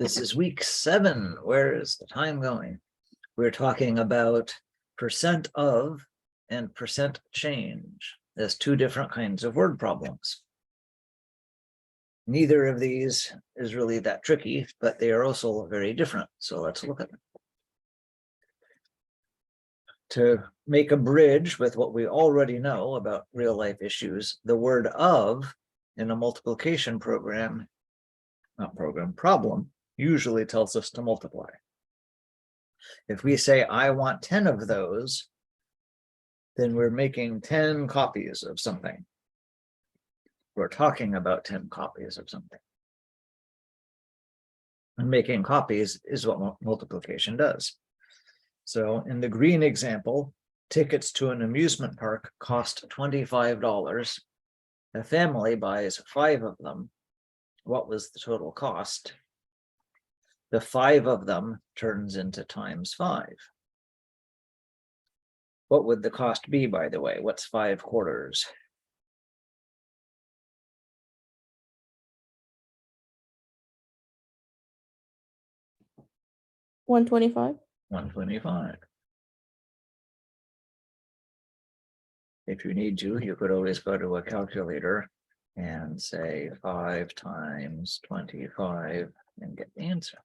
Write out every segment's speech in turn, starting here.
This is week 7. Where is the time going? We're talking about percent of and percent change as two different kinds of word problems. Neither of these is really that tricky, but they are also very different. So let's look at them. To make a bridge with what we already know about real life issues, the word of in a multiplication problem usually tells us to multiply. If we say, I want 10 of those, then we're making 10 copies of something. We're talking about 10 copies of something. And making copies is what multiplication does. So in the green example, tickets to an amusement park cost $25. A family buys 5 of them. What was the total cost? The 5 of them turns into times 5. What would the cost be, by the way? What's 5 quarters? $125. $125. If you need to, you could always go to a calculator and say 5 times 25 and get the answer.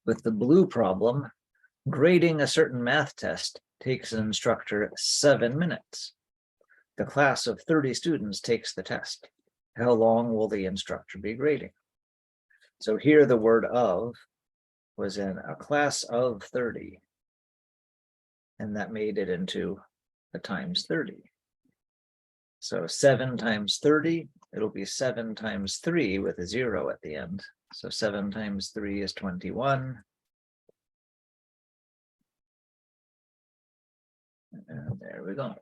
With the blue problem, grading a certain math test takes an instructor 7 minutes. The class of 30 students takes the test. How long will the instructor be grading? So here the word of was in a class of 30. And that made it into a times 30. So 7 times 30, it'll be 7 times 3 with a 0 at the end. So 7 times 3 is 21. And there we go.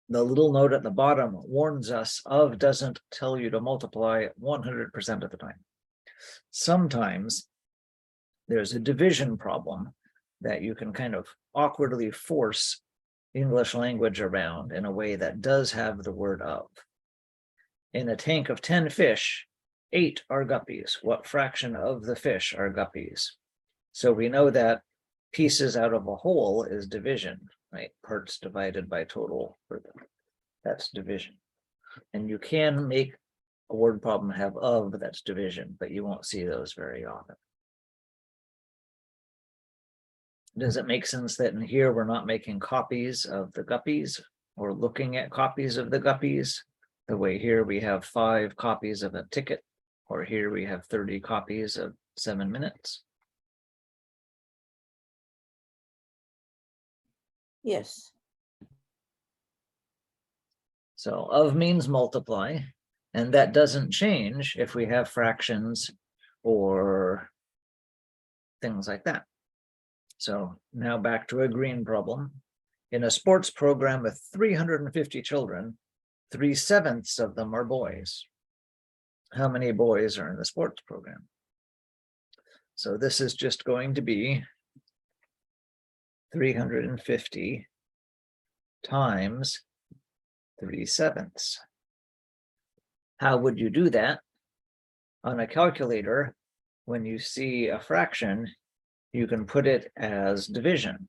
The little note at the bottom warns us of doesn't tell you to multiply 100% of the time. Sometimes there's a division problem that you can kind of awkwardly force English language around in a way that does have the word of. In a tank of 10 fish, 8 are guppies. What fraction of the fish are guppies? So we know that pieces out of a whole is division, right? Parts divided by total, that's division. And you can make a word problem have of that's division, but you won't see those very often. Does it make sense that in here we're not making copies of the guppies or looking at copies of the guppies? The way here we have 5 copies of a ticket, or here we have 30 copies of 7 minutes. Yes. So of means multiply, and that doesn't change if we have fractions or things like that. So now back to a green problem. In a sports program with 350 children, 3/7 of them are boys. How many boys are in the sports program? So this is just going to be 350 times 3/7. How would you do that? On a calculator, when you see a fraction, you can put it as division.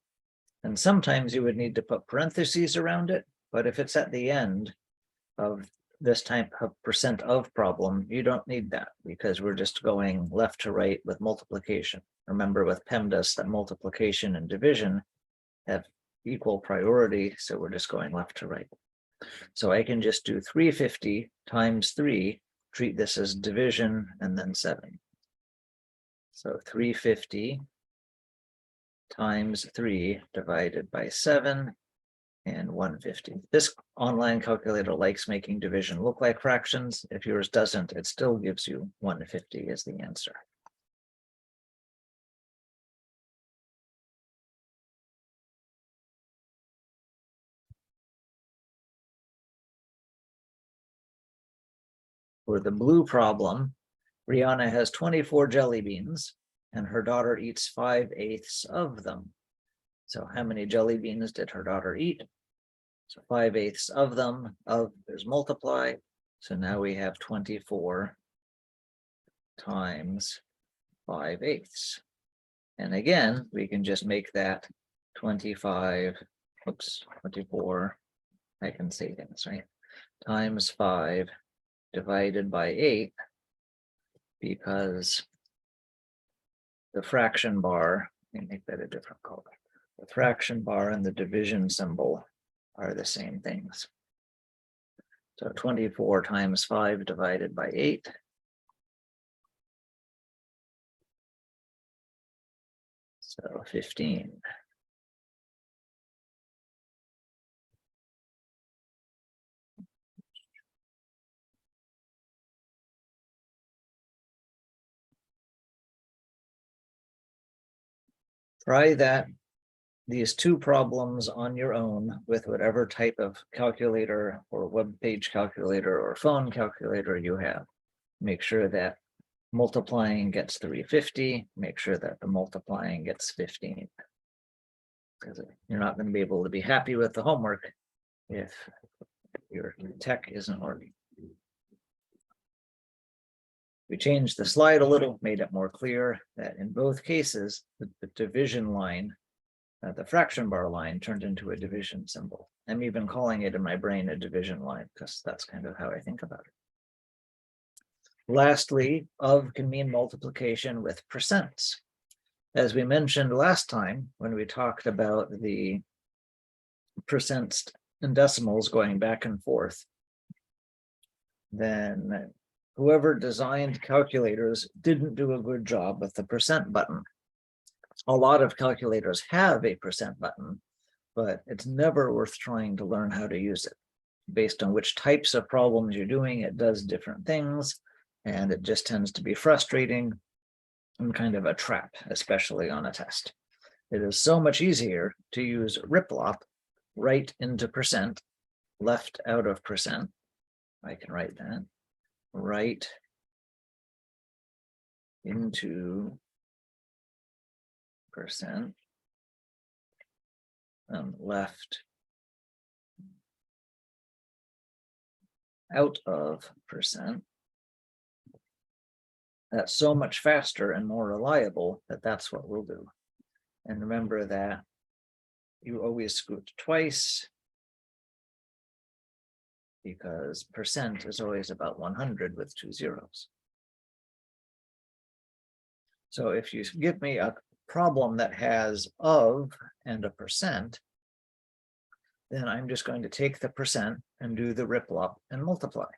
And sometimes you would need to put parentheses around it, but if it's at the end of this type of percent of problem, you don't need that because we're just going left to right with multiplication. Remember with PEMDAS that multiplication and division have equal priority, so we're just going left to right. So I can just do 350 times 3, treat this as division, and then 7. So 350 times 3 divided by 7 and 150. This online calculator likes making division look like fractions. If yours doesn't, it still gives you 150 as the answer. For the blue problem, Rihanna has 24 jelly beans and her daughter eats 5/8 of them. So how many jelly beans did her daughter eat? So 5/8 of them, there's multiply. So now we have 24 times 5/8. And again, we can just make that 24, I can say things, right? Times 5 divided by 8, because the fraction bar, let me make that a different color. The fraction bar and the division symbol are the same things. So 24 times 5 divided by 8. So 15. Try these two problems on your own with whatever type of calculator or web page calculator or phone calculator you have. Make sure that multiplying gets 350, make sure that the multiplying gets 15. Because you're not going to be able to be happy with the homework if your tech isn't working. We changed the slide a little, made it more clear that in both cases, the division line, the fraction bar line turned into a division symbol. I'm even calling it in my brain a division line because that's kind of how I think about it. Lastly, of can mean multiplication with percents. As we mentioned last time, when we talked about the percents and decimals going back and forth, then whoever designed calculators didn't do a good job with the percent button. A lot of calculators have a percent button, but it's never worth trying to learn how to use it. Based on which types of problems you're doing, it does different things, and it just tends to be frustrating and kind of a trap, especially on a test. It is so much easier to use riplop right into percent, left out of percent. I can write that. Right into percent and left out of percent. That's so much faster and more reliable that that's what we'll do. And remember that you always scoot twice, because percent is always about 100 with 2 zeros. So if you give me a problem that has of and a percent, then I'm just going to take the percent and do the riplop and multiply.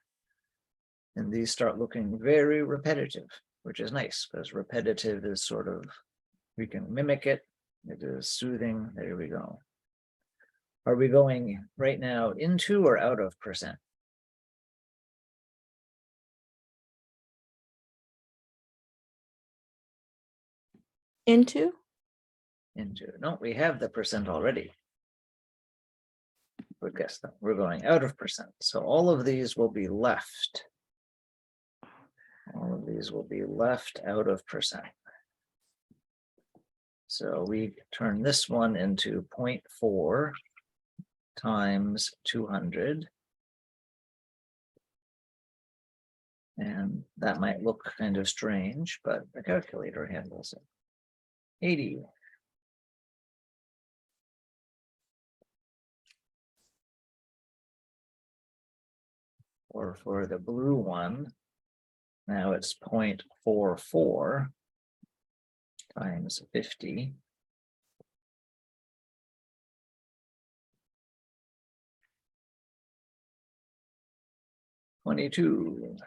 And these start looking very repetitive, which is nice because repetitive is sort of, we can mimic it. It is soothing. There we go. Are we going right now into or out of percent? Into? Into. No, we have the percent already. Good guess though. We're going out of percent. So all of these will be left. All of these will be left out of percent. So we turn this one into 0.4 times 200. And that might look kind of strange, but the calculator handles it. 80. Or for the blue one, now it's 0.44 times 50. $22.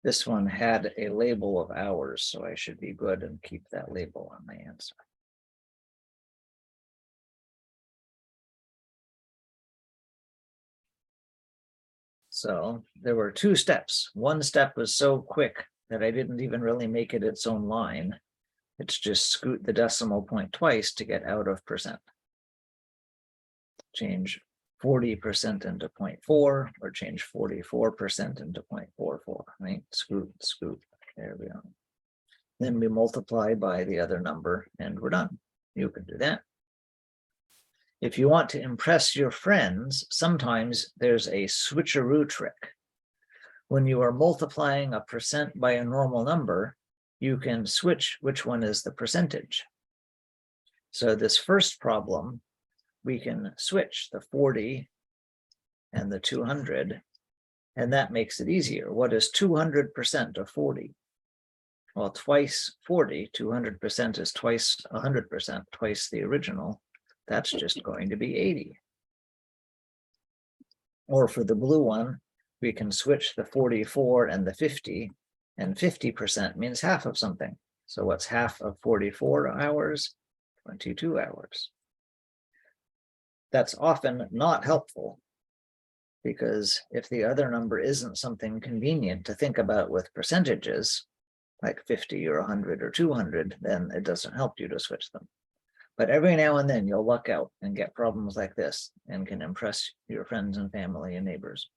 This one had a label of hours, so I should be good and keep that label on my answer. So there were two steps. One step was so quick that I didn't even really make it its own line. It's just scoot the decimal point twice to get out of percent. Change 40% into 0.4 or change 44% into 0.44, right? Scoot, scoot, there we go. Then we multiply by the other number and we're done. You can do that. If you want to impress your friends, sometimes there's a switcheroo trick. when you are multiplying a percent by a normal number, you can switch which one is the percentage. So this first problem, we can switch the 40 and the 200, and that makes it easier. What is 200% of 40? Well, twice 40, 200% is twice 100%, twice the original. That's just going to be 80. Or for the blue one, we can switch the 44 and the 50, and 50% means half of something. So what's half of 44 hours? 22 hours. That's often not helpful, because if the other number isn't something convenient to think about with percentages, like 50 or 100 or 200, then it doesn't help you to switch them. But every now and then you'll luck out and get problems like this and can impress your friends and family and neighbors.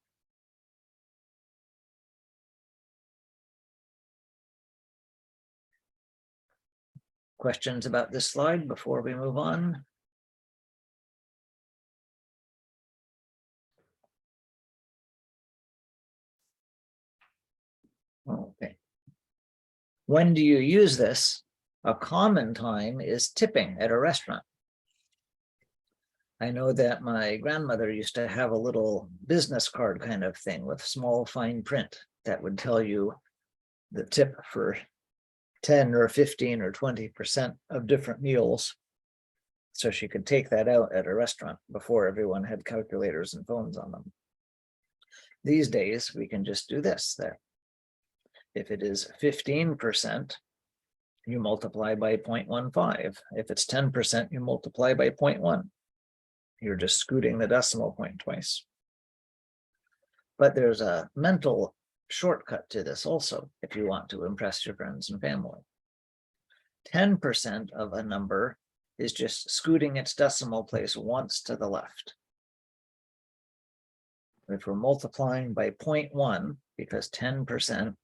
Questions about this slide before we move on? Okay. When do you use this? A common time is tipping at a restaurant. I know that my grandmother used to have a little business card kind of thing with small fine print that would tell you the tip for 10 or 15 or 20% of different meals. So she could take that out at a restaurant before everyone had calculators and phones on them. These days, we can just do this there. If it is 15%, you multiply by 0.15. If it's 10%, you multiply by 0.1. You're just scooting the decimal point twice. But there's a mental shortcut to this also, if you want to impress your friends and family. 10% of a number is just scooting its decimal place once to the left. If we're multiplying by 0.1, because 10%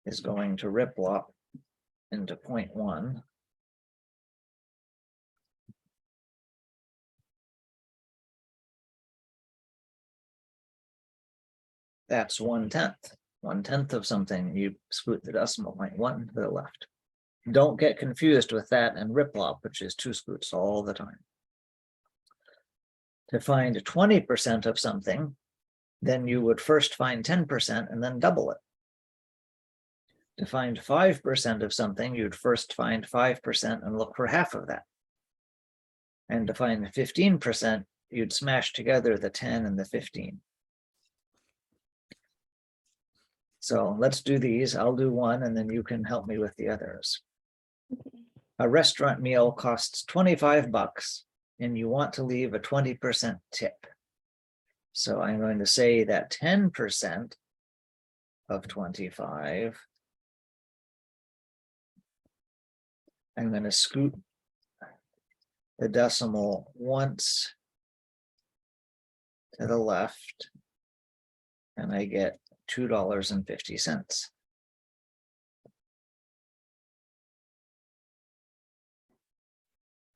is going to ripple up into 0.1. That's 1/10. 1/10 of something, you scoot the decimal point 1 to the left. Don't get confused with that and ripple up, which is 2 scoots all the time. To find 20% of something, then you would first find 10% and then double it. To find 5% of something, you'd first find 5% and look for half of that. And to find 15%, you'd smash together the 10 and the 15. So let's do these. I'll do one and then you can help me with the others. Okay. A restaurant meal costs $25 and you want to leave a 20% tip. So I'm going to say that 10% of 25, I'm going to scoot the decimal once to the left, and I get $2.50.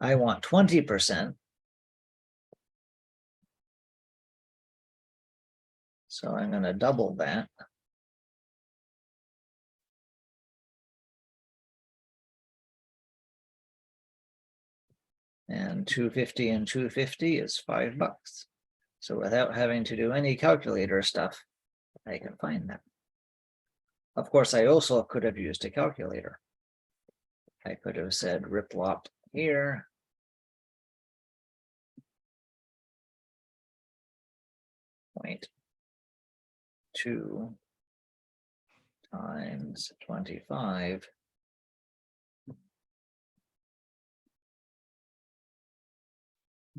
I want 20%. So I'm going to double that. And 250 and 250 is $5. So without having to do any calculator stuff, I can find that. Of course, I also could have used a calculator. I could have said riplop here. Point 2 times 25.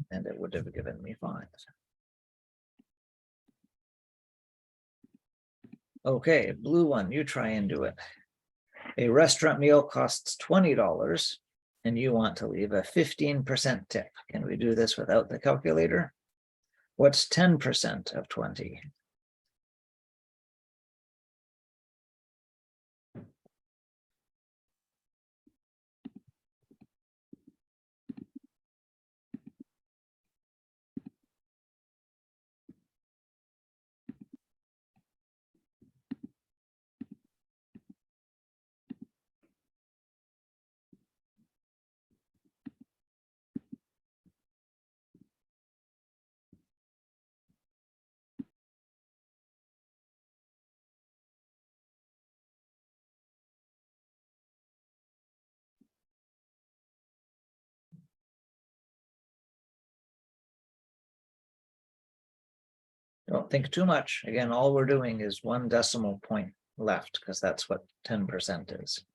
And it would have given me 5. Okay, blue one, you try and do it. A restaurant meal costs $20 and you want to leave a 15% tip. Can we do this without the calculator? What's 10% of 20? Don't think too much. Again, all we're doing is 1 decimal point left because that's what 10% is.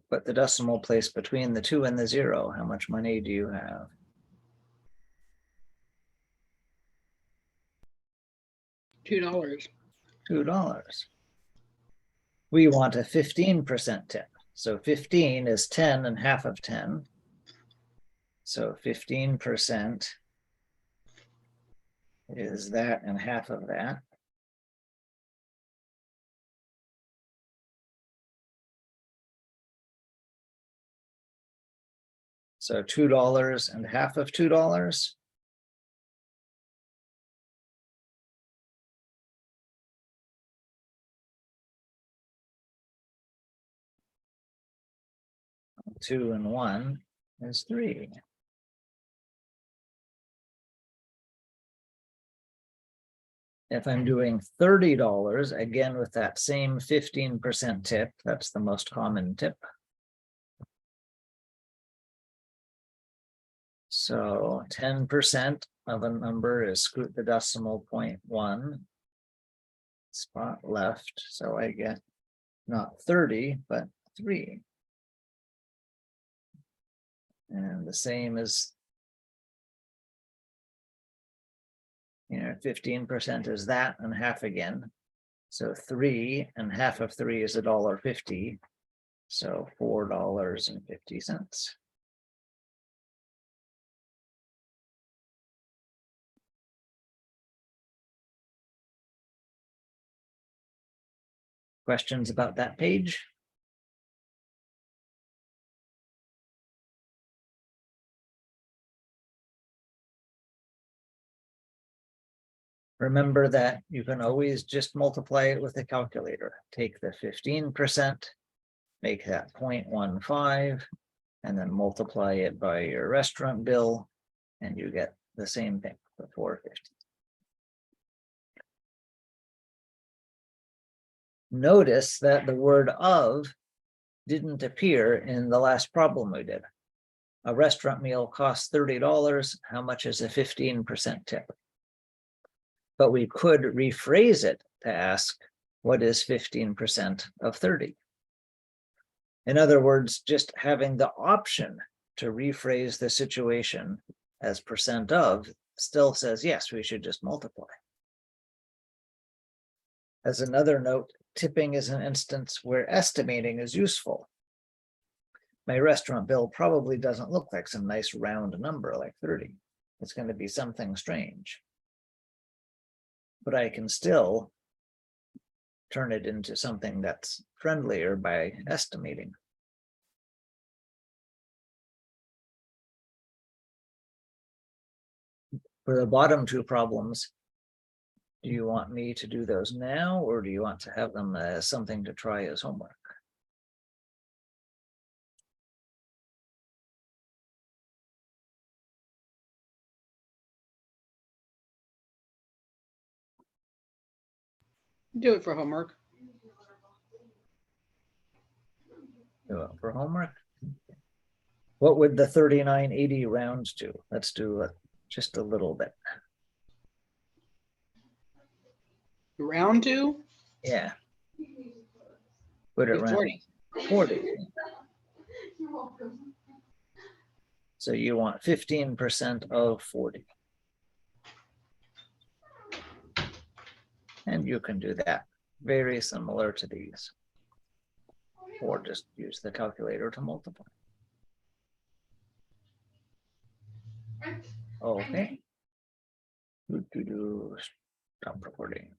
Put the decimal place between the 2 and the 0. How much money do you have? $2. $2. We want a 15% tip. So 15 is 10 and half of 10. So 15% is that and half of that. So $2 and half of $2. Two and 1 is 3. If I'm doing $30, again with that same 15% tip, that's the most common tip. So 10% of a number is scoot the decimal point 1 spot left. So I get not 30, but 3. And the same as, 15% is that and half again. So 3 and half of 3 is $1.50. So $4.50. Questions about that page? Remember that you can always just multiply it with a calculator. Take the 15%, make that 0.15, and then multiply it by your restaurant bill, and you get the same thing, the $4.50. Notice that the word of didn't appear in the last problem we did. A restaurant meal costs $30. How much is a 15% tip? But we could rephrase it to ask, what is 15% of 30? In other words, just having the option to rephrase the situation as percent of still says, yes, we should just multiply. As another note, tipping is an instance where estimating is useful. My restaurant bill probably doesn't look like some nice round number like 30. It's going to be something strange. But I can still turn it into something that's friendlier by estimating. For the bottom two problems, do you want me to do those now, or do you want to have them as something to try as homework? Do it for homework. Do it for homework. What would the 3980 round to? Let's do it just a little bit. Round to? Yeah. Put it round 40. 40. So you want 15% of 40. And you can do that, very similar to these. Or just use the calculator to multiply. Okay. Stop recording.